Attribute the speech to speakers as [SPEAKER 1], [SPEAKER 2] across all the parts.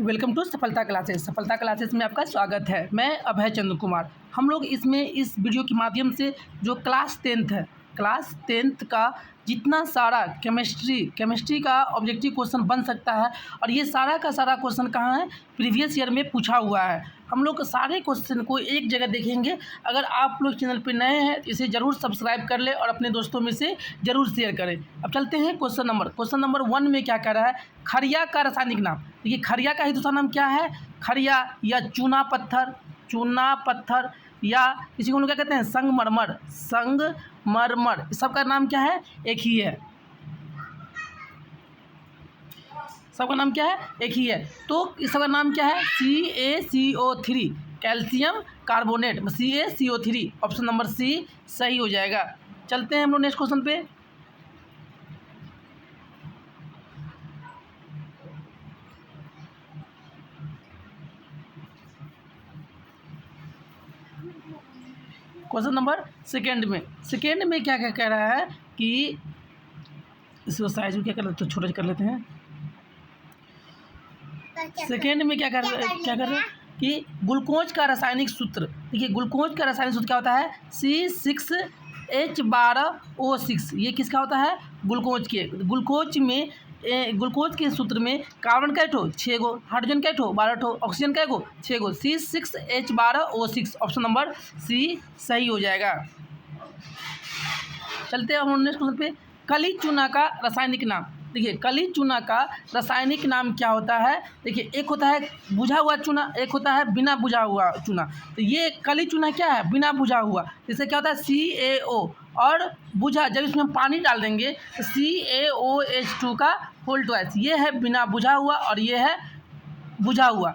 [SPEAKER 1] Welcome to सफलता classes. सफलता classes में आपका स्वागत है। मैं अभय चंद्र कुमार। हम लोग इस वीडियो के माध्यम से जो क्लास टेंथ का जितना सारा केमिस्ट्री का ऑब्जेक्टिव क्वेश्चन बन सकता है, और ये सारा का सारा क्वेश्चन कहाँ है, प्रीवियस ईयर में पूछा हुआ है। हम लोग सारे क्वेश्चन को एक जगह देखेंगे। अगर आप लोग चैनल पे नए हैं तो इसे ज़रूर सब्सक्राइब कर ले और अपने दोस्तों में से ज़रूर शेयर करें। अब चलते हैं क्वेश्चन नंबर 1 में क्या कह रहा है, खरिया का रासायनिक नाम। देखिए, खरिया का ही दूसरा नाम क्या है, खरिया या चूना पत्थर या किसी को लोग क्या कहते हैं, संगमरमर। इस सब का नाम क्या है, एक ही है। सबका नाम क्या है, एक ही है। तो इस सबका नाम क्या है, CaCO3, calcium carbonate, CaCO3। Option number C सही हो जाएगा। चलते हैं हम लोग नेक्स्ट क्वेश्चन पे। क्वेश्चन नंबर सेकेंड में क्या क्या कह रहा है कि इसको साइज में क्या कर लेते, तो छोटा कर लेते हैं। सेकेंड में क्या कर रहे हैं कि ग्लूकोज का रासायनिक सूत्र। देखिए, ग्लूकोज का रासायनिक सूत्र क्या होता है, C6H12O6। ये किसका होता है, ग्लूकोज के सूत्र में कार्बन कै ठो 6 गो, हाइड्रोजन कै ठो 12 ठो, ऑक्सीजन कै गो 6 गो, C6H12O6। ऑप्शन नंबर सी सही हो जाएगा। चलते हैं हम नेक्स्ट क्वेश्चन पे। कली चूना का रासायनिक नाम। देखिए, कली चूना का रासायनिक नाम क्या होता है। देखिए, एक होता है बुझा हुआ चूना, एक होता है बिना बुझा हुआ चूना। तो ये कली चूना क्या है, बिना बुझा हुआ। इससे क्या होता है, CaO, और बुझा जब इसमें हम पानी डाल देंगे तो CaOH2 का होल ट्वाइस। ये है बिना बुझा हुआ और ये है बुझा हुआ।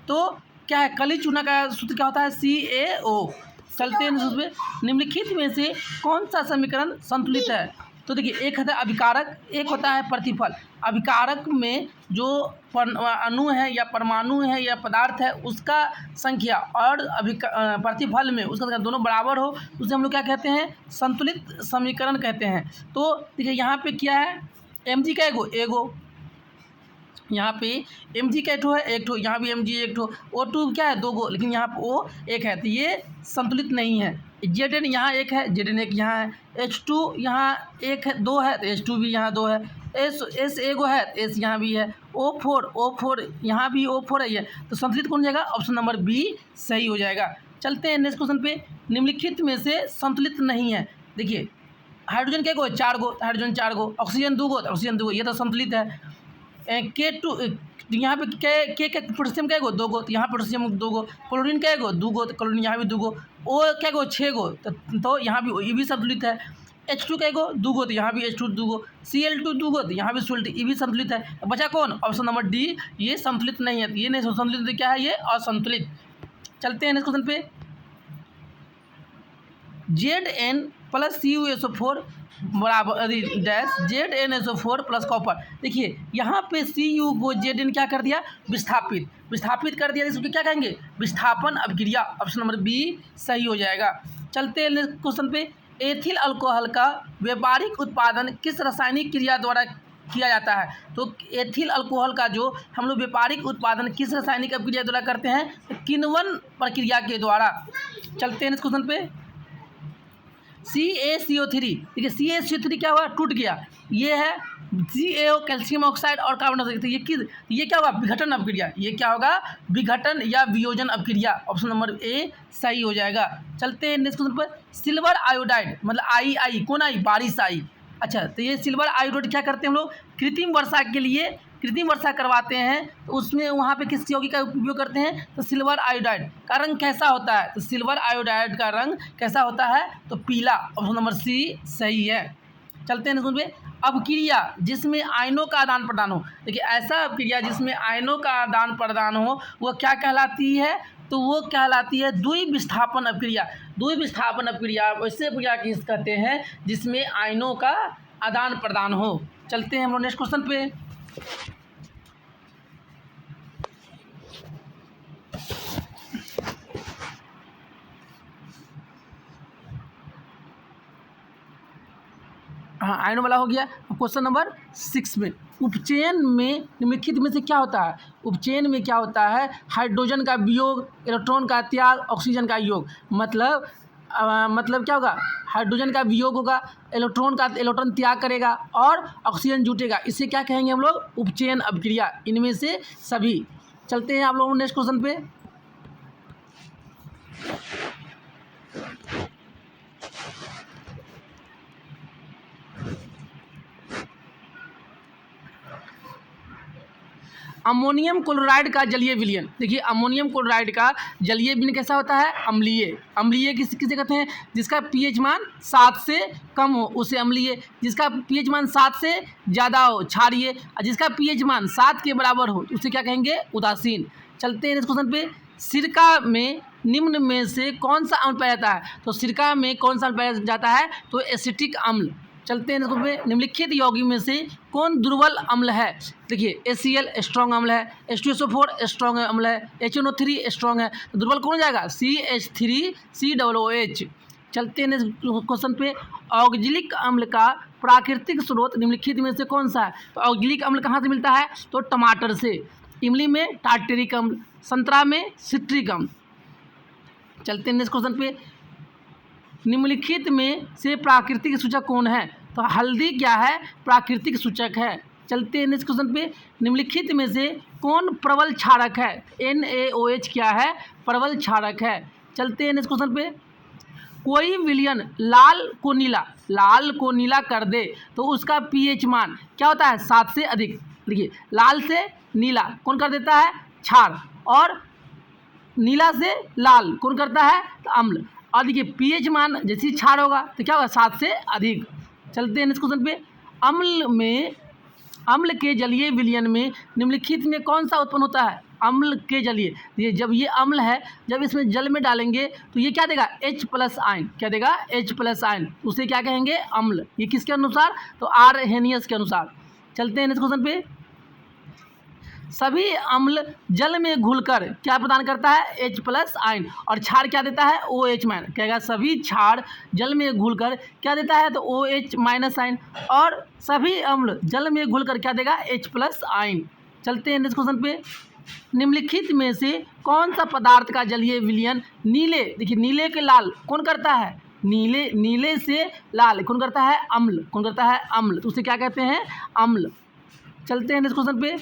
[SPEAKER 1] तो क्या है, कली चूना का सूत्र क्या होता है, CaO। चलते हैं उसमें, निम्नलिखित में से कौन सा समीकरण संतुलित है। तो देखिए, एक होता है अभिकारक, एक होता है प्रतिफल। अभिकारक में जो अणु है या परमाणु है या पदार्थ है उसका संख्या, और प्रतिफल में उसका संख्या दोनों बराबर हो, उसे हम लोग क्या कहते हैं, संतुलित समीकरण कहते हैं। तो देखिए, यहाँ पे क्या है, Mg का एगो, यहाँ पे Mg का एक ठो है, एक ठो, यहाँ भी Mg एक ठो, O2 क्या है, 2 गो, लेकिन यहाँ पे O एक है, तो ये संतुलित नहीं है। Zn यहाँ एक है, Zn एक यहाँ है, H2 यहाँ एक है, 2 है, तो H2 भी यहाँ 2 है, S एगो है, तो S यहाँ भी है, O4 यहाँ भी O4 है। ये तो संतुलित कौन जाएगा, ऑप्शन नंबर बी सही हो जाएगा। चलते हैं नेक्स्ट क्वेश्चन पे। निम्नलिखित में से संतुलित नहीं है। देखिए, हाइड्रोजन क्या गो, 4 गो, हाइड्रोजन 4 गो, ऑक्सीजन 2 गो, ऑक्सीजन 2 गो, ये तो संतुलित है। K2 यहाँ पे के पोटेशियम क्या गो, 2 गो, तो यहाँ पोटेशियम 2 गो, क्लोरीन क्या गो, 2 गो, तो क्लोरीन यहाँ भी 2 गो, O क्या गो, 6 गो, तो यहाँ भी ये भी संतुलित है। H2 क्या गो, 2 गो, तो यहाँ भी H2 2 गो, Cl2 2 गो, तो यहाँ भी संतुलित, ये भी संतुलित है। बचा कौन, ऑप्शन नंबर डी, ये संतुलित नहीं है। तो ये नहीं संतुलित, तो क्या है, ये असंतुलित। चलते हैं नेक्स्ट क्वेश्चन पे। Zn प्लस CuSO4 बराबर डैश ZnSO4 प्लस कॉपर। देखिए, यहाँ पे Cu को Zn क्या कर दिया, विस्थापित कर दिया, इसको क्या कहेंगे, विस्थापन अभिक्रिया। ऑप्शन नंबर बी सही हो जाएगा। चलते हैं नेक्स्ट क्वेश्चन पे। एथिल अल्कोहल का व्यापारिक उत्पादन किस रासायनिक क्रिया द्वारा किया जाता है। तो एथिल अल्कोहल का जो हम लोग व्यापारिक उत्पादन किस रासायनिक अभिक्रिया द्वारा करते हैं, तो किण्वन प्रक्रिया के द्वारा। चलते हैं नेक्स्ट क्वेश्चन पे। CaCO3। देखिए, CaCO3 क्या हुआ, टूट गया। ये है CaO, कैल्शियम ऑक्साइड और कार्बन डाइऑक्साइड। ये क्या होगा, विघटन अभिक्रिया। ये क्या होगा, विघटन या वियोजन अभिक्रिया। ऑप्शन नंबर ए सही हो जाएगा। चलते हैं नेक्स्ट क्वेश्चन पर। सिल्वर आयोडाइड मतलब आई कौन आई, बारिश आई। अच्छा, तो ये सिल्वर आयोडाइड क्या करते हैं हम लोग, कृत्रिम वर्षा करवाते हैं, तो उसमें वहाँ पे किस यौगिक का उपयोग करते हैं, तो सिल्वर आयोडाइड का रंग कैसा होता है, तो सिल्वर आयोडाइड का रंग कैसा होता है, तो पीला। ऑप्शन नंबर सी सही है। चलते हैं नेक्स्ट पे। अभिक्रिया जिसमें आयनों का आदान प्रदान हो। देखिए, ऐसा अभिक्रिया जिसमें आयनों का आदान प्रदान हो वो क्या कहलाती है, तो वो कहलाती है द्विविस्थापन अभिक्रिया। द्विविस्थापन अभिक्रिया वैसे अभिक्रिया किस कहते हैं जिसमें आयनों का आदान प्रदान हो। चलते हैं हम लोग नेक्स्ट क्वेश्चन पे। हाँ, आयनों वाला हो गया। क्वेश्चन नंबर 6 में उपचयन में निम्नलिखित में से क्या होता है? उपचयन में क्या होता है? हाइड्रोजन का वियोग, इलेक्ट्रॉन का त्याग, ऑक्सीजन का योग। मतलब क्या होगा? हाइड्रोजन का वियोग होगा, इलेक्ट्रॉन त्याग करेगा और ऑक्सीजन जुटेगा। इसे क्या कहेंगे हम लोग? उपचयन अभिक्रिया। इनमें से सभी। चलते हैं आप लोगों नेक्स्ट क्वेश्चन पे। अमोनियम क्लोराइड का जलीय विलयन। देखिए अमोनियम क्लोराइड का जलीय विलयन कैसा होता है? अम्लीय। अम्लीय किसे कहते हैं? जिसका पीएच मान 7 से कम हो उसे अम्लीय, जिसका पीएच मान 7 से ज़्यादा हो क्षारीय, और जिसका पीएच मान 7 के बराबर हो उसे क्या कहेंगे? उदासीन। चलते हैं इस क्वेश्चन पे। सिरका में निम्न में से कौन सा अम्ल पाया जाता है? तो सिरका में कौन सा अम्ल पाया जाता है? तो एसिटिक अम्ल। चलते हैं इसको पे। निम्नलिखित यौगिक में से कौन दुर्बल अम्ल है? देखिए HCl स्ट्रॉन्ग अम्ल है, H2SO4 स्ट्रॉन्ग अम्ल है, HNO3 स्ट्रॉन्ग है, तो दुर्बल कौन हो जाएगा? CH3COOH। चलते हैं क्वेश्चन पे। औगजिलिक अम्ल का प्राकृतिक स्रोत निम्नलिखित में से कौन सा है? तो औगजिलिक अम्ल कहाँ से मिलता है? तो टमाटर से। इमली में टार्टेरिक अम्ल, संतरा में सिट्रिक अम्ल। चलते हैं नेक्स्ट क्वेश्चन पे। निम्नलिखित में से प्राकृतिक सूचक कौन है? तो हल्दी क्या है? प्राकृतिक सूचक है। चलते हैं नेक्स्ट क्वेश्चन पे। निम्नलिखित में से कौन प्रबल क्षारक है? NaOH क्या है? प्रबल क्षारक है। चलते हैं नेक्स्ट क्वेश्चन पे। कोई विलयन लाल को नीला कर दे तो उसका पीएच मान क्या होता है? 7 से अधिक। देखिए लाल से नीला कौन कर देता है? क्षार। और नीला से लाल कौन करता है? तो अम्ल। और देखिए पीएच मान जैसे क्षार होगा तो क्या होगा? 7 से अधिक। चलते हैं नेक्स्ट क्वेश्चन पे। अम्ल के जलीय विलयन में निम्नलिखित में कौन सा उत्पन्न होता है? अम्ल के जलीय, ये जब ये अम्ल है, जब इसमें जल में डालेंगे तो ये क्या देगा? H+ ion. क्या देगा? H+ ion. उसे क्या कहेंगे? अम्ल। ये किसके अनुसार? तो आरहेनियस के अनुसार। चलते हैं नेक्स्ट क्वेश्चन पे। सभी अम्ल जल में घुलकर क्या प्रदान करता है? H+ ion. और क्षार क्या देता है? OH मान। कहेगा सभी क्षार जल में घुलकर क्या देता है? तो OH- आयन। और सभी अम्ल जल में घुलकर क्या देगा? H+ ion. चलते हैं नेक्स्ट क्वेश्चन पे। निम्नलिखित में से कौन सा पदार्थ का जलीय विलयन नीले, देखिए नीले के लाल कौन करता है? नीले से लाल कौन करता है? अम्ल। कौन करता है? अम्ल। तो उसे क्या कहते हैं? अम्ल। चलते हैं नेक्स्ट क्वेश्चन पे।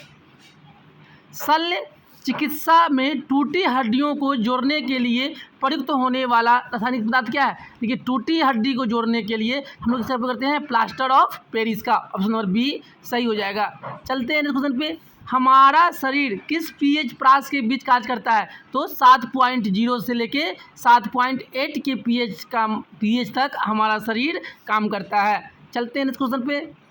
[SPEAKER 1] शल्य चिकित्सा में टूटी हड्डियों को जोड़ने के लिए प्रयुक्त होने वाला रासायनिक पदार्थ क्या है? देखिए टूटी हड्डी को जोड़ने के लिए हम लोग इसे उपयोग करते हैं प्लास्टर ऑफ पेरिस का। ऑप्शन नंबर बी सही हो जाएगा। चलते हैं नेक्स्ट क्वेश्चन पे। हमारा शरीर किस पीएच प्रास के बीच कार्य करता है? तो 7.0 से लेके 7.8 के पीएच तक हमारा शरीर काम करता है। चलते हैं नेक्स्ट क्वेश्चन पे।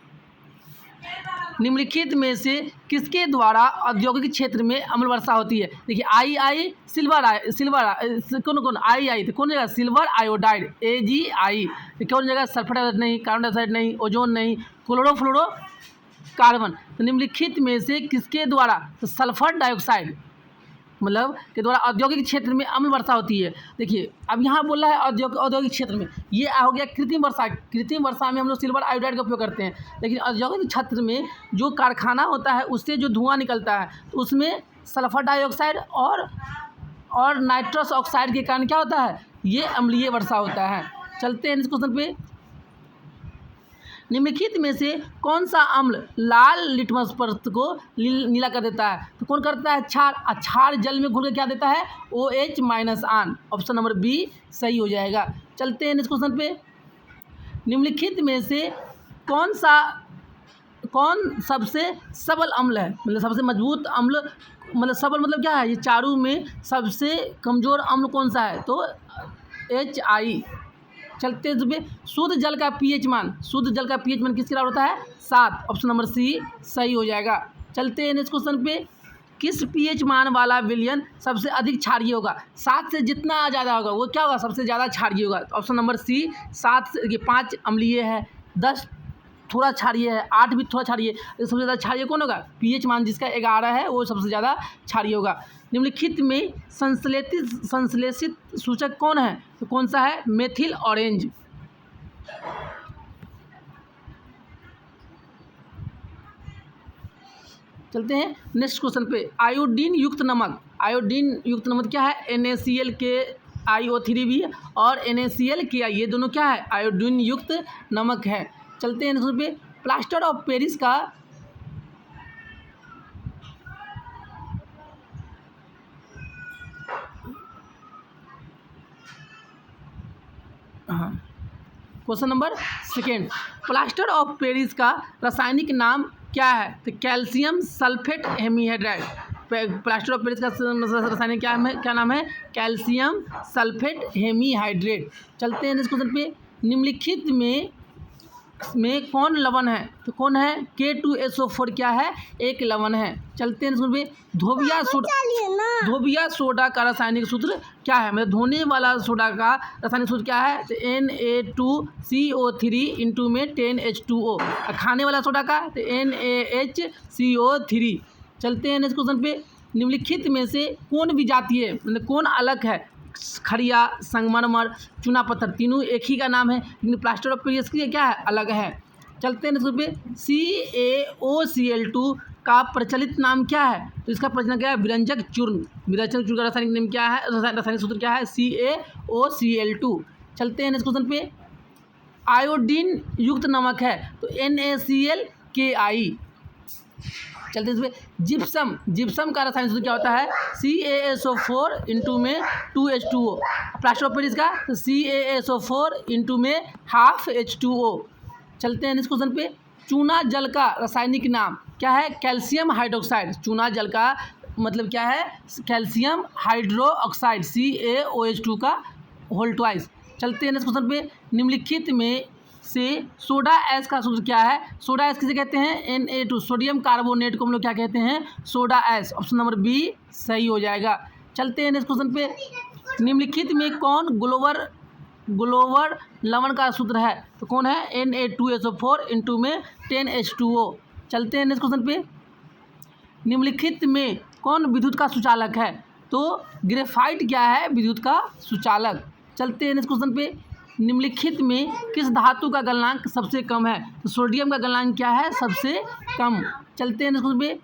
[SPEAKER 1] निम्नलिखित में से किसके द्वारा औद्योगिक क्षेत्र में अम्ल वर्षा होती है? देखिए सिल्वर कौन आई तो कौन जगह? Silver iodide AgI। कौन जगह? सल्फर डाइऑक्साइड नहीं, कार्बन डाइऑक्साइड नहीं, ओजोन नहीं, क्लोरोफ्लोरो कार्बन। तो निम्नलिखित में से किसके द्वारा? तो सल्फर डाइऑक्साइड मतलब के द्वारा औद्योगिक क्षेत्र में अम्ल वर्षा होती है। देखिए अब यहाँ बोला है औद्योगिक क्षेत्र में, ये हो गया कृत्रिम वर्षा। कृत्रिम वर्षा में हम लोग सिल्वर आयोडाइड का उपयोग करते हैं, लेकिन औद्योगिक क्षेत्र में जो कारखाना होता है उससे जो धुआं निकलता है तो उसमें सल्फर डाइऑक्साइड और नाइट्रस ऑक्साइड के कारण क्या होता है? ये अम्लीय वर्षा होता है। चलते हैं इस क्वेश्चन पे। निम्नलिखित में से कौन सा अम्ल लाल लिटमस परत को नीला कर देता है? तो कौन करता है? क्षार। क्षार जल में घुल के क्या देता है? OH- ion. Option number B सही हो जाएगा। चलते हैं इस क्वेश्चन पे। निम्नलिखित में से कौन सबसे सबल अम्ल है? मतलब सबसे मजबूत अम्ल, मतलब सबल मतलब क्या है? ये चारों में सबसे कमज़ोर अम्ल कौन सा है? तो HI। चलते हैं शुद्ध जल का पीएच मान किसके बराबर होता है? 7। ऑप्शन नंबर सी सही हो जाएगा। चलते हैं नेक्स्ट क्वेश्चन पे। किस पीएच मान वाला विलयन सबसे अधिक क्षारीय होगा? 7 से जितना ज़्यादा होगा वो क्या होगा? सबसे ज़्यादा क्षारीय होगा। ऑप्शन नंबर सी 7 से 5 अम्लीय है, 10 थोड़ा क्षारीय है, 8 भी थोड़ा क्षारीय है। सबसे ज़्यादा क्षारीय कौन होगा? पीएच मान जिसका 11 है वो सबसे ज़्यादा क्षारीय होगा। निम्नलिखित में संश्लेषित सूचक कौन है? तो कौन सा है? Methyl orange. चलते हैं नेक्स्ट क्वेश्चन पे। आयोडीन युक्त नमक, आयोडीन युक्त नमक क्या है? NaCl के IO3 भी है और NaCl के ये दोनों क्या है? आयोडीन युक्त नमक है। चलते हैं नेक्स्ट पे। प्लास्टर ऑफ पेरिस का हाँ question number second, plaster of Paris का रासायनिक नाम क्या है? तो calcium sulphate hemihydride. Plaster of Paris का रासायनिक क्या नाम है? Calcium sulphate hemihydrate. चलते हैं नेक्स्ट क्वेश्चन पे। निम्नलिखित में कौन लवण है? तो कौन है? K2SO4 क्या है? एक लवण है। चलते हैं नेक्स्ट क्वेश्चन पे। धोबिया सोडा का रासायनिक सूत्र क्या है? मतलब धोने वाला सोडा का रासायनिक सूत्र क्या है? तो Na2CO3 इंटू में 10H2O। खाने वाला सोडा का तो NaHCO3। चलते हैं नेक्स्ट क्वेश्चन पे। निम्नलिखित में से कौन विजातीय मतलब कौन अलग है? खड़िया, संगमरमर, चूना पत्थर, तीनों एक ही का नाम है, लेकिन प्लास्टर ऑफ पेरिस के क्या है? अलग है। चलते हैं नेक्स्ट पे। CaOCl2 का प्रचलित नाम क्या है? तो इसका प्रचलन क्या है? विरंजक चूर्ण। विरंजक चूर्ण का रासायनिक नाम क्या है? रासायनिक सूत्र क्या है? CaOCl2। चलते हैं नेक्स्ट क्वेश्चन पे। आयोडीन युक्त नमक है तो NaCl चलते हैं इस पर। जिप्सम का रासायनिक सूत्र क्या होता है? CaSO4 इंटू में 2H2O। प्लास्टर ऑफ पेरिस का तो CaSO4 इंटू में 12H2O। चलते हैं नेक्स्ट क्वेश्चन पे। चूना जल का रासायनिक नाम क्या है? Calcium hydroxide. चूना जल का मतलब क्या है? कैल्शियम हाइड्रोक्साइड CaOH2 का होल ट्वाइस। चलते हैं नेक्स्ट क्वेश्चन पे। निम्नलिखित में से सोडा ऐश का सूत्र क्या है? सोडा ऐश किसे कहते हैं? Na2 सोडियम कार्बोनेट को हम लोग क्या कहते हैं? Soda ash. Option number B सही हो जाएगा। चलते हैं नेक्स्ट क्वेश्चन पे। निम्नलिखित में कौन ग्लोवर लवण का सूत्र है? तो कौन है? Na2SO4 इंटू में 10H2O। चलते हैं नेक्स्ट क्वेश्चन पे। निम्नलिखित में कौन विद्युत का सुचालक है? तो ग्रेफाइट क्या है? विद्युत का सुचालक। चलते हैं नेक्स्ट क्वेश्चन पे। निम्नलिखित में किस धातु का गलनांक सबसे कम है? तो सोडियम का गलनांक क्या है? सबसे कम। चलते हैं नेक्स्ट पे।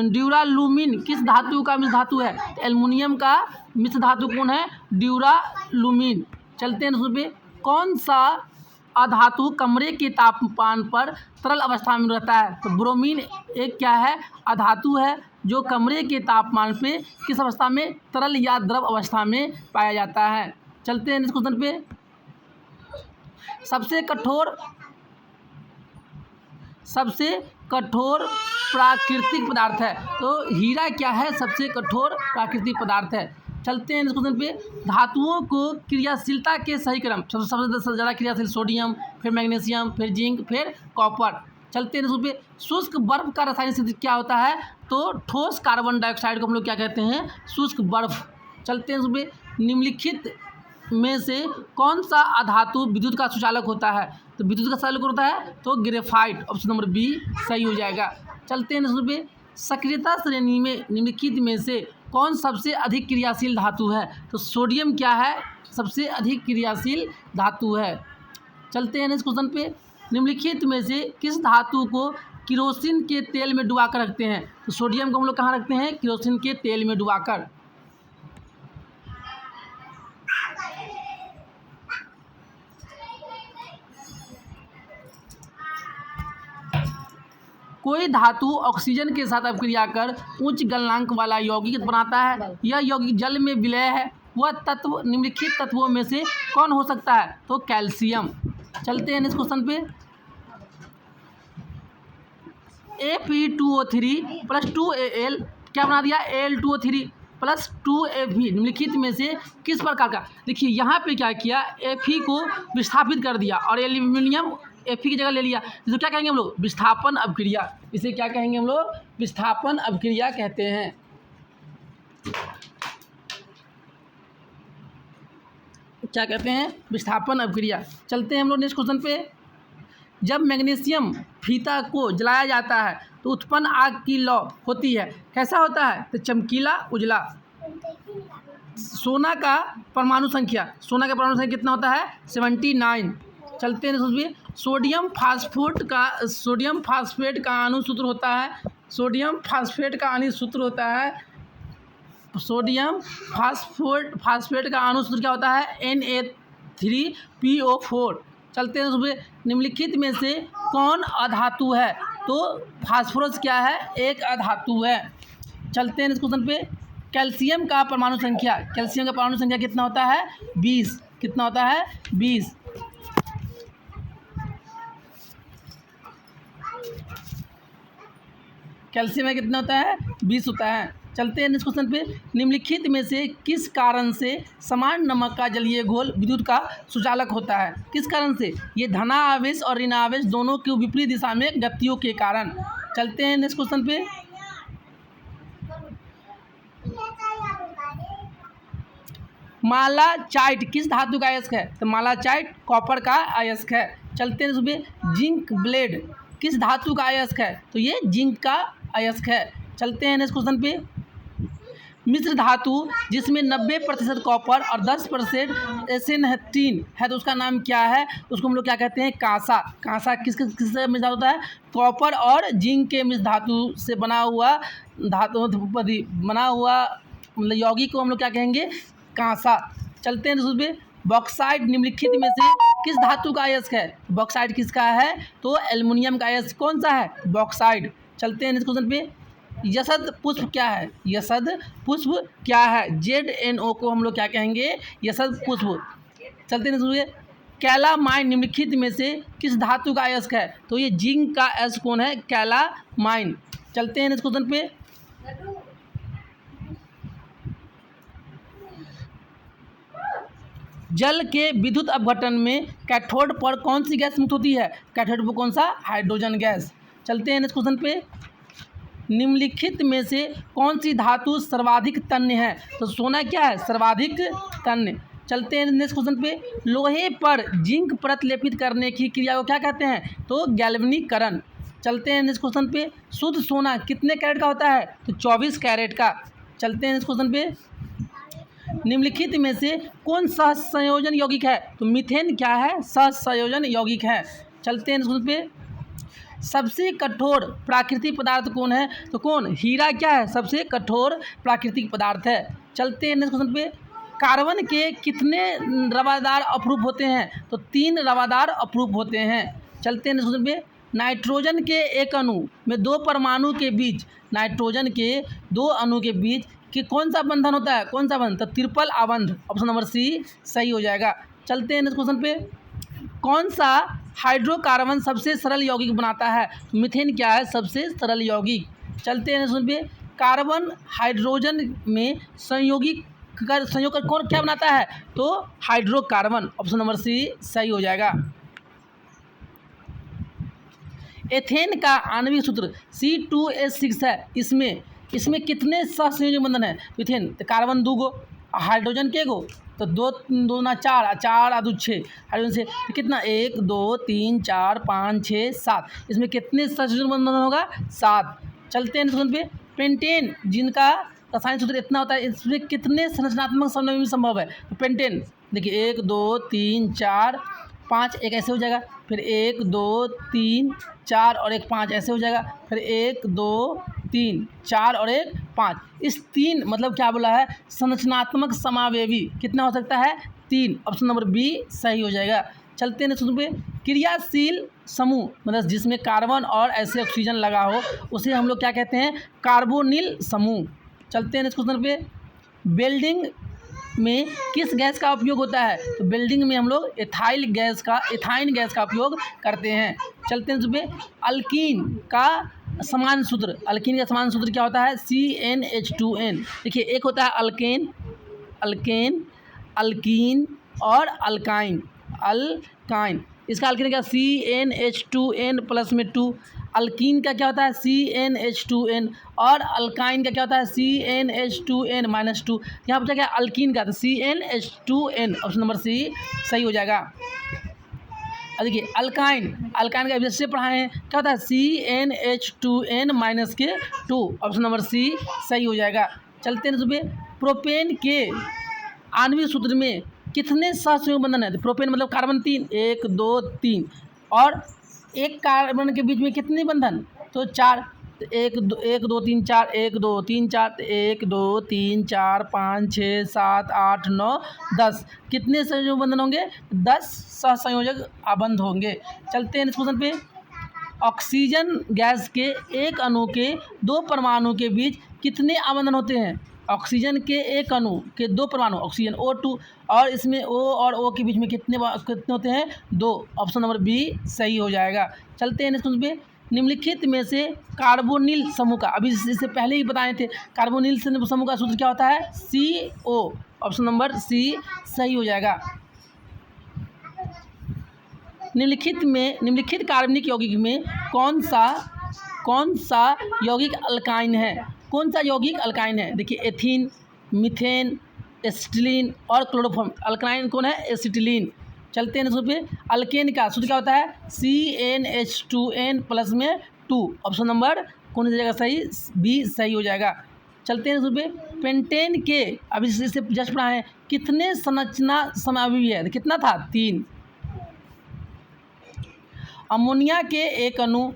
[SPEAKER 1] ड्यूरालुमिन किस धातु का मिश्र धातु है? तो एल्युमिनियम का मिश्र धातु कौन है? ड्यूरालुमिन। चलते हैं नेक्स्ट पे। कौन सा अधातु कमरे के तापमान पर तरल अवस्था में रहता है? तो ब्रोमीन एक क्या है? अधातु है जो कमरे के तापमान पे किस अवस्था में? तरल या द्रव अवस्था में पाया जाता है। चलते हैं नेक्स्ट क्वेश्चन पे। सबसे कठोर प्राकृतिक पदार्थ है तो हीरा क्या है? सबसे कठोर प्राकृतिक पदार्थ है। चलते हैं नेक्स्ट क्वेश्चन पे। धातुओं को क्रियाशीलता के सही क्रम सबसे ज़्यादा क्रियाशील सोडियम, फिर मैग्नीशियम, फिर जिंक, फिर कॉपर। चलते हैं नेक्स्ट पे। शुष्क बर्फ का रासायनिक सूत्र क्या होता है? तो ठोस कार्बन डाइऑक्साइड को हम लोग क्या कहते हैं? शुष्क बर्फ। चलते हैं नेक्स्ट पे। निम्नलिखित में से कौन सा अधातु विद्युत का सुचालक होता है? तो विद्युत का सुचालक होता है तो ग्रेफाइट। ऑप्शन नंबर बी सही हो जाएगा। चलते हैं नेक्स्ट पे। सक्रियता श्रेणी में निम्नलिखित में से कौन सबसे अधिक क्रियाशील धातु है? तो सोडियम क्या है? सबसे अधिक क्रियाशील धातु है। चलते हैं नेक्स्ट क्वेश्चन पे। निम्नलिखित में से किस धातु को किरोसिन के तेल में डुबा कर रखते हैं? तो सोडियम को हम लोग कहाँ रखते हैं? किरोसिन के तेल में डुबाकर। कोई धातु ऑक्सीजन के साथ अभिक्रिया कर उच्च गलनांक वाला यौगिक बनाता है। यह यौगिक जल में विलय है। वह तत्व निम्नलिखित तत्वों में से कौन हो सकता है? तो कैल्शियम। चलते हैं नेक्स्ट क्वेश्चन पे। Fe2O3 प्लस 2Al क्या बना दिया? Al2O3 प्लस 2Fe निम्नलिखित में से किस प्रकार का? देखिए यहाँ पे क्या किया? Fe को विस्थापित कर दिया और एल्यूमिनियम Fe की जगह ले लिया। तो क्या कहेंगे हम लोग? विस्थापन अभिक्रिया। इसे क्या कहेंगे हम लोग? विस्थापन अभिक्रिया कहते हैं। क्या कहते हैं? विस्थापन अभिक्रिया। चलते हैं हम लोग नेक्स्ट क्वेश्चन पे। जब मैग्नीशियम फीता को जलाया जाता है तो उत्पन्न आग की लौ होती है, कैसा होता है? तो चमकीला उजला। सोना का परमाणु संख्या कितना होता है? 79। चलते हैं उसमें। सोडियम फास्फेट का अणुसूत्र होता है, सोडियम फास्फेट का अणुसूत्र होता है, सोडियम फास्फेट का अणुसूत्र क्या होता है, Na3PO4। चलते हैं सुबह, निम्नलिखित में से कौन अधातु है, तो फास्फोरस क्या है, एक अधातु है। चलते हैं इस क्वेश्चन पे, कैल्शियम का परमाणु संख्या कितना होता है, 20। कितना होता है, 20। कैल्शियम में कितना होता है, 20 होता है। चलते हैं इस क्वेश्चन पे, निम्नलिखित में से किस कारण से समान नमक का जलीय घोल विद्युत का सुचालक होता है, किस कारण से, ये धनावेश और ऋणावेश दोनों की विपरीत दिशा में गतियों के कारण। चलते हैं नेक्स्ट क्वेश्चन पे, मालाचाइट किस धातु का अयस्क है, तो मालाचाइट कॉपर का अयस्क है। चलते हैं सुबह, जिंक ब्लेड किस धातु का अयस्क है, तो ये जिंक का अयस्क है। चलते हैं नेक्स्ट क्वेश्चन पे, मिश्र धातु जिसमें 90% कॉपर और 10% एसेनहटीन है, तो उसका नाम क्या है, उसको हम लोग क्या कहते हैं, कांसा। कांसा किस मिश्र धातु होता है, कॉपर और जिंक के मिश्र धातु से बना हुआ मतलब यौगिक को हम लोग क्या कहेंगे, कांसा। चलते हैं सुबह, बॉक्साइट निम्नलिखित में से किस धातु का अयस्क है, बॉक्साइट किसका है, तो एल्युमिनियम का अयस्क कौन सा है, बॉक्साइट। चलते हैं नेक्स्ट क्वेश्चन पे, यशद पुष्प क्या है, यशद पुष्प क्या है, ZNO को हम लोग क्या कहेंगे, यशद पुष्प। चलते हैं सुनिए, कैलामाइन निम्नलिखित में से किस धातु का अयस्क है, तो ये जिंक का अयस्क कौन है, कैलामाइन। चलते हैं नेक्स्ट क्वेश्चन पे, जल के विद्युत अपघटन में कैथोड पर कौन सी गैस मुक्त होती है, कैथोड पर कौन सा, हाइड्रोजन गैस। चलते हैं नेक्स्ट क्वेश्चन पे, निम्नलिखित में से कौन सी धातु सर्वाधिक तन्य है, तो सोना क्या है, सर्वाधिक तन्य। चलते हैं नेक्स्ट क्वेश्चन पे, लोहे पर जिंक परत लेपित करने की क्रिया को क्या कहते हैं, तो गैल्वेनीकरण। चलते हैं नेक्स्ट क्वेश्चन पे, शुद्ध सोना कितने कैरेट का होता है, तो 24 कैरेट का। चलते हैं नेक्स्ट क्वेश्चन पे, निम्नलिखित में से कौन सहसंयोजन यौगिक है, तो मीथेन क्या है, सहसंयोजन यौगिक है। चलते हैं नेक्स्ट क्वेश्चन पे, सबसे कठोर प्राकृतिक पदार्थ कौन है, तो कौन, हीरा क्या है, सबसे कठोर प्राकृतिक पदार्थ है। चलते हैं नेक्स्ट क्वेश्चन पे, कार्बन के कितने रवादार अपरूप होते हैं, तो 3 रवादार अपरूप होते हैं। चलते हैं नेक्स्ट क्वेश्चन पे, नाइट्रोजन के एक अणु में 2 परमाणु के बीच, नाइट्रोजन के 2 अणु के बीच कि कौन सा बंधन होता है, कौन सा बंधन, तो ट्रिपल आबंध, ऑप्शन नंबर सी सही हो जाएगा। चलते हैं नेक्स्ट क्वेश्चन पे, कौन सा हाइड्रोकार्बन सबसे सरल यौगिक बनाता है, मीथेन क्या है, सबसे सरल यौगिक। चलते हैं सुन पे, कार्बन हाइड्रोजन में संयोग कर कौन क्या बनाता है, तो हाइड्रोकार्बन, ऑप्शन नंबर सी सही हो जाएगा। एथेन का आणविक सूत्र C2H6 है, इसमें कितने सहसंयोजक बंधन है, इथेन, तो कार्बन 2 गो, हाइड्रोजन के गो, तो 2 2 ना 4, 4 आदू 6 हाइड्रोजन से, तो कितना 1 2 3 4 5 6 7, इसमें कितने सहसंयोजक बंधन होगा, 7। चलते हैं क्वेश्चन पे, पेंटेन जिनका रासायनिक सूत्र इतना होता है, इसमें कितने संरचनात्मक समन्वय संभव है, तो पेंटेन देखिए 1 2 3 4 5, एक ऐसे हो जाएगा, फिर 1 2 3 4 और 1 5 ऐसे हो जाएगा, फिर 1 2 3 4 और 1 5, इस 3 मतलब क्या बोला है, संरचनात्मक समावेवी कितना हो सकता है, 3, ऑप्शन नंबर बी सही हो जाएगा। चलते हैं सुन पे, क्रियाशील समूह मतलब जिसमें कार्बन और ऐसे ऑक्सीजन लगा हो उसे हम लोग क्या कहते हैं, कार्बोनिल समूह। चलते हैं क्वेश्चन पे, वेल्डिंग में किस गैस का उपयोग होता है, तो वेल्डिंग में हम लोग एथाइन गैस का उपयोग करते हैं। चलते हैं सुबह, अल्कीन का समान सूत्र क्या होता है, CnH2n। देखिए एक होता है अल्कीन और अल्काइन, इसका अल्कीन क्या, CnH2n प्लस में 2, अल्कीन का क्या होता है CnH2n और अल्काइन का क्या होता है CnH2n माइनस 2। यहाँ पर क्या अल्कीन का तो CnH2n, ऑप्शन नंबर सी सही हो जाएगा। अब देखिए अल्काइन का विशेष पढ़ाए हैं, क्या होता है CnH2n माइनस के 2, ऑप्शन नंबर सी सही हो जाएगा। चलते हैं सुबह, प्रोपेन के आणविक सूत्र में कितने सहसंयोजक बंधन है, तो प्रोपेन मतलब कार्बन 3, 1 2 3, और एक कार्बन के बीच में कितने बंधन, तो 4। एक दो तीन चार, 1 2 3 4, 1 2 3 4 5 6 7 8 9 10, कितने संयोजक बंधन होंगे, 10 सहसंयोजक आबंध होंगे। चलते हैं इस क्वेश्चन पे। ऑक्सीजन गैस के एक अणु के 2 परमाणु के बीच कितने आबंधन होते हैं, ऑक्सीजन के एक अणु के 2 परमाणु, ऑक्सीजन O2, और इसमें O और O के बीच में कितने होते हैं, 2। ऑप्शन नंबर बी सही हो जाएगा। चलते हैं इस क्वेश्चन पे। निम्नलिखित में से कार्बोनिल समूह का, अभी इससे पहले ही बताए थे, कार्बोनिल समूह का सूत्र क्या होता है, CO। ऑप्शन नंबर सी सही हो जाएगा। निम्नलिखित कार्बनिक यौगिक में कौन सा यौगिक अल्काइन है, कौन सा यौगिक अल्काइन है, देखिए एथीन, मीथेन, एसिटिलीन और क्लोरोफॉर्म। अल्काइन कौन है, एसिटिलीन। चलते हैं इसको पे। अल्केन का सूत्र क्या होता है, CnH2n प्लस में 2। ऑप्शन नंबर कौन सी जगह सही, बी सही हो जाएगा। चलते हैं इसको पे। पेंटेन के, अभी इससे जस्ट पढ़ा है, कितने संरचना समावयवी है, कितना था, 3। अमोनिया के एक अणु,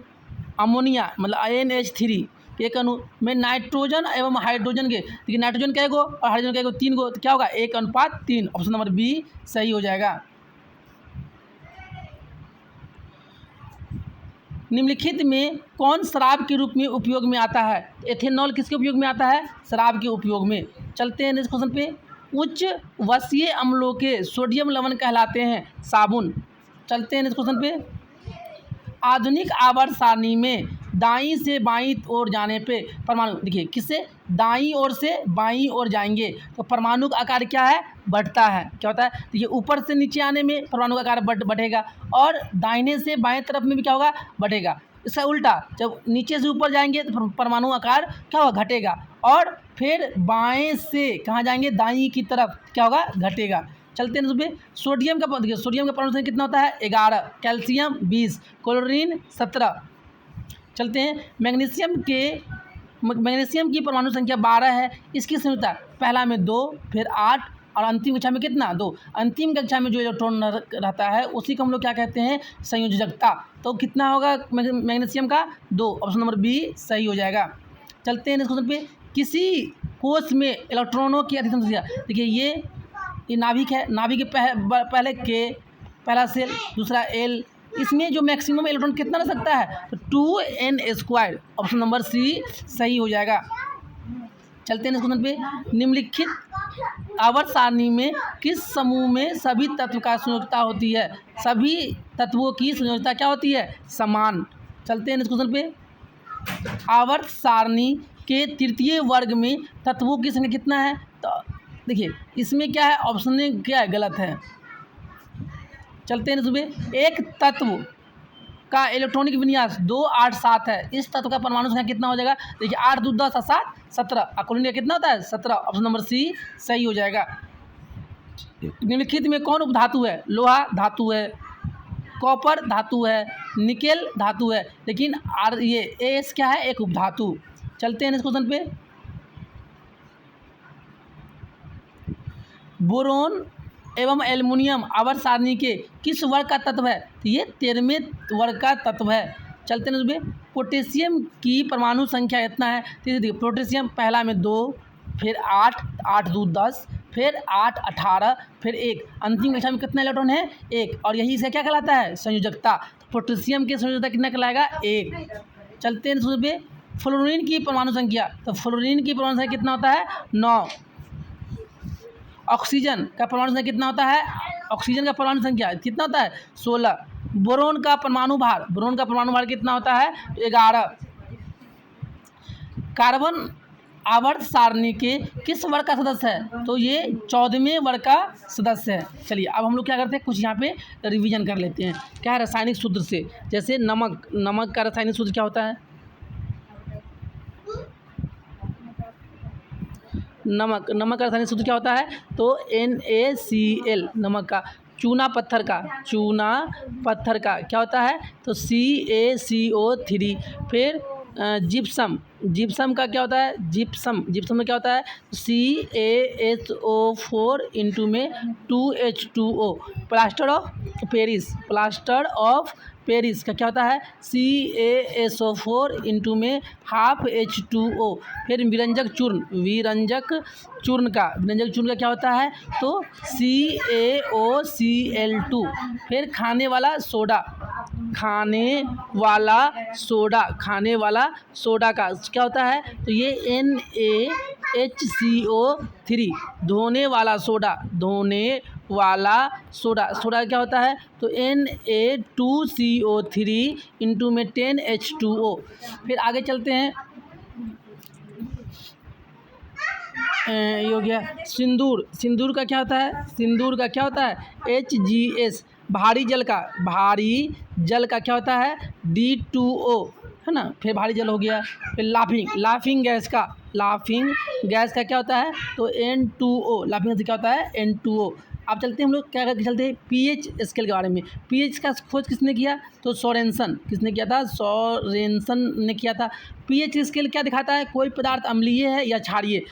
[SPEAKER 1] अमोनिया मतलब NH3 एक अणु में नाइट्रोजन एवं हाइड्रोजन के, देखिए नाइट्रोजन का 1 गो और हाइड्रोजन का 1 गो, 3 गो, तो क्या होगा, 1:3। ऑप्शन नंबर बी सही हो जाएगा। निम्नलिखित में कौन शराब के रूप में उपयोग में आता है, एथेनॉल किसके उपयोग में आता है, शराब के उपयोग में। चलते हैं इस क्वेश्चन पे। उच्च वसीय अम्लों के सोडियम लवण कहलाते हैं साबुन। चलते हैं इस क्वेश्चन पे। आधुनिक आवर्त सारणी में दाईं से बाईं ओर जाने पे परमाणु, देखिए किससे, दाईं ओर से बाईं ओर जाएंगे तो परमाणु का आकार क्या है, बढ़ता है। क्या होता है, देखिए ऊपर से नीचे आने में परमाणु का आकार बढ़ेगा, और दाहिने से बाएं तरफ में भी क्या होगा, बढ़ेगा। इसका उल्टा, जब नीचे से ऊपर जाएंगे तो परमाणु आकार क्या होगा, घटेगा, और फिर बाएँ से कहाँ जाएंगे, दाईं की तरफ क्या होगा, घटेगा। चलते हैं उसमें। सोडियम का, देखिए सोडियम का परमाणु संख्या कितना होता है, 11, कैल्शियम 20, क्लोरीन 17। चलते हैं। मैग्नीशियम की परमाणु संख्या 12 है। इसकी संयोजकता पहला में 2, फिर 8 और अंतिम कक्षा में कितना, 2। अंतिम कक्षा में जो इलेक्ट्रॉन रहता है उसी को हम लोग क्या कहते हैं, संयोजकता। तो कितना होगा मैग्नीशियम का, 2। ऑप्शन नंबर बी सही हो जाएगा। चलते हैं इस क्वेश्चन पे। किसी कोष में इलेक्ट्रॉनों की अधिकतम संख्या, देखिए ये नाभिक है, नाभिक के पहले के, पहला सेल, दूसरा L, इसमें जो मैक्सिमम इलेक्ट्रॉन कितना रह सकता है, तो 2n²। ऑप्शन नंबर सी सही हो जाएगा। चलते हैं इस क्वेश्चन पे। निम्नलिखित आवर्त सारणी में किस समूह में सभी तत्व का संयोजकता होती है, सभी तत्वों की संयोजकता क्या होती है, समान। चलते हैं इस क्वेश्चन पे। आवर्त सारणी के तृतीय वर्ग में तत्वों की संख्या कितना है, तो देखिए इसमें क्या है, ऑप्शन में क्या है, गलत है। चलते हैं इसमें। एक तत्व का इलेक्ट्रॉनिक विन्यास 2 8 7 है। इस तत्व का परमाणु संख्या कितना हो जाएगा, देखिए 8 2 10 7 17। अक्लोनिया कितना होता है, 17। ऑप्शन नंबर सी सही हो जाएगा। निम्नलिखित में कौन उपधातु है, लोहा धातु है, कॉपर धातु है, निकेल धातु है, लेकिन ये एस क्या है, एक उपधातु। चलते हैं इस क्वेश्चन पे। बोरोन एवं एल्युमिनियम आवर्त सारणी के किस वर्ग का तत्व है, तो ये 13वें वर्ग का तत्व है। चलते हैं उसमें। पोटेशियम की परमाणु संख्या इतना है, देखिए पोटेशियम पहला में 2, फिर 8 8 2 10, फिर 8 18, फिर 1, अंतिम कक्षा में कितना इलेक्ट्रॉन है, 1, और यही इसे क्या कहलाता है, संयोजकता। पोटेशियम की संयोजकता कितना कहलाएगा, 1। चलते हैं उसमें पे। फ्लोरीन की परमाणु संख्या, तो फ्लोरीन की परमाणु संख्या कितना होता है, 9। ऑक्सीजन का परमाणु संख्या कितना होता है, ऑक्सीजन का परमाणु संख्या कितना होता है, 16। बोरोन का परमाणु भार, बोरोन का परमाणु भार कितना होता है, 11। कार्बन आवर्त सारणी के किस वर्ग का सदस्य है, तो ये 14वें वर्ग का सदस्य है। चलिए अब हम लोग क्या करते हैं, कुछ यहाँ पे रिवीजन कर लेते हैं। क्या है, रासायनिक सूत्र से, जैसे नमक, नमक का रासायनिक सूत्र क्या होता है, नमक, नमक का रासायनिक सूत्र क्या होता है, तो NaCl नमक का। चूना पत्थर का, चूना पत्थर का क्या होता है, तो CaCO3। फिर जिप्सम, जिप्सम का क्या होता है, जिप्सम, जिप्सम में क्या होता है, CaHO4 इंटू में 2H2O। Plaster of Paris, plaster of Paris का क्या होता है CaSO4 इंटू में हाफ H2O। फिर विरंजक चूर्ण का क्या होता है तो CaOCl2। फिर खाने वाला सोडा का क्या होता है तो ये NaHCO3। धोने वाला सोडा क्या होता है तो Na2CO3 इंटू में 10H2O। फिर आगे चलते हैं, ये हो गया सिंदूर का क्या होता है HGS। भारी जल का क्या होता है D2O, है ना। फिर भारी जल हो गया। फिर लाफिंग गैस का क्या होता है तो N2O। लाफिंग गैस क्या होता है N2O। अब चलते हैं हम लोग क्या करके चलते हैं पीएच स्केल के बारे में। पीएच का खोज किसने किया तो सोरेनसन ने किया था। पीएच स्केल क्या दिखाता है कोई पदार्थ अम्लीय है या क्षारीय।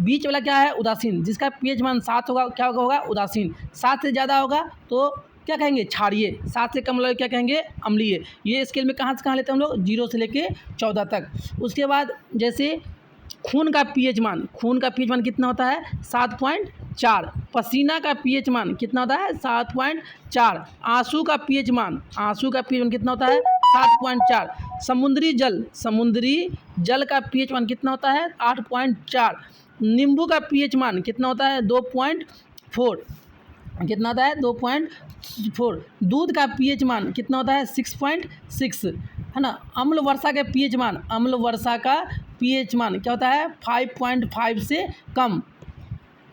[SPEAKER 1] बीच वाला क्या है उदासीन, जिसका पीएच मान 7 होगा क्या होगा उदासीन। 7 से ज़्यादा होगा तो क्या कहेंगे क्षारीय, 7 से कम वाला क्या कहेंगे अम्लीय। ये स्केल में कहाँ से कहाँ लेते हैं हम लोग 0 से लेके 14 तक। उसके बाद जैसे खून का पीएच मान कितना होता है 7.4। पसीना का पीएच मान कितना होता है 7.4। आंसू का पीएच मान कितना होता है 7.4। समुद्री जल का पीएच मान कितना होता है 8.4। नींबू का पीएच मान कितना होता है 2.4। दूध का पीएच मान कितना होता है 6.6, है ना। अम्ल वर्षा का पीएच मान क्या होता है 5.5 से कम।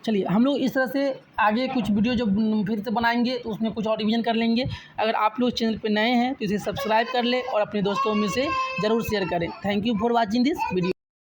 [SPEAKER 1] चलिए हम लोग इस तरह से आगे कुछ वीडियो जो फिर से बनाएंगे तो उसमें कुछ और रिवीजन कर लेंगे। अगर आप लोग चैनल पे नए हैं तो इसे सब्सक्राइब कर ले और अपने दोस्तों में से ज़रूर शेयर करें। Thank you for watching this video.